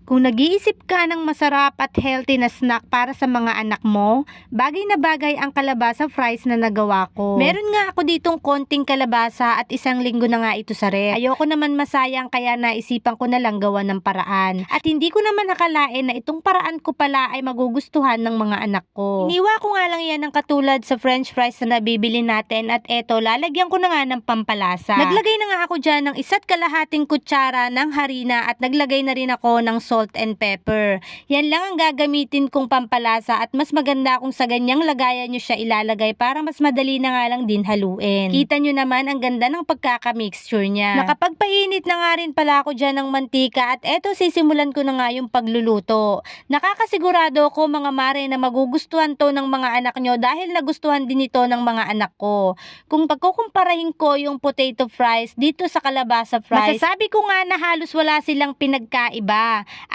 Kung nag-iisip ka ng masarap at healthy na snack para sa mga anak mo, bagay na bagay ang kalabasa fries na nagawa ko. Meron nga ako ditong konting kalabasa at isang linggo na nga ito sa ref. Ayoko naman masayang kaya naisipan ko na lang gawa ng paraan. At hindi ko naman nakalain na itong paraan ko pala ay magugustuhan ng mga anak ko. Iniwa ko nga lang yan ng katulad sa french fries na nabibili natin at eto lalagyan ko na nga ng pampalasa. Naglagay na nga ako dyan ng 1.5 kutsara ng harina at naglagay na rin ako ng salt and pepper. Yan lang ang gagamitin kong pampalasa at mas maganda kung sa ganyang lagayan nyo siya ilalagay para mas madali na nga lang din haluin. Kita nyo naman ang ganda ng pagkaka-mixture niya. Nakapagpainit na nga rin pala ako dyan ng mantika at eto sisimulan ko na nga yung pagluluto. Nakakasigurado ko mga mare na magugustuhan to ng mga anak nyo dahil nagustuhan din ito ng mga anak ko. Kung pagkukumparahin ko yung potato fries dito sa kalabasa fries, masasabi ko nga na halos wala silang pinagkaiba.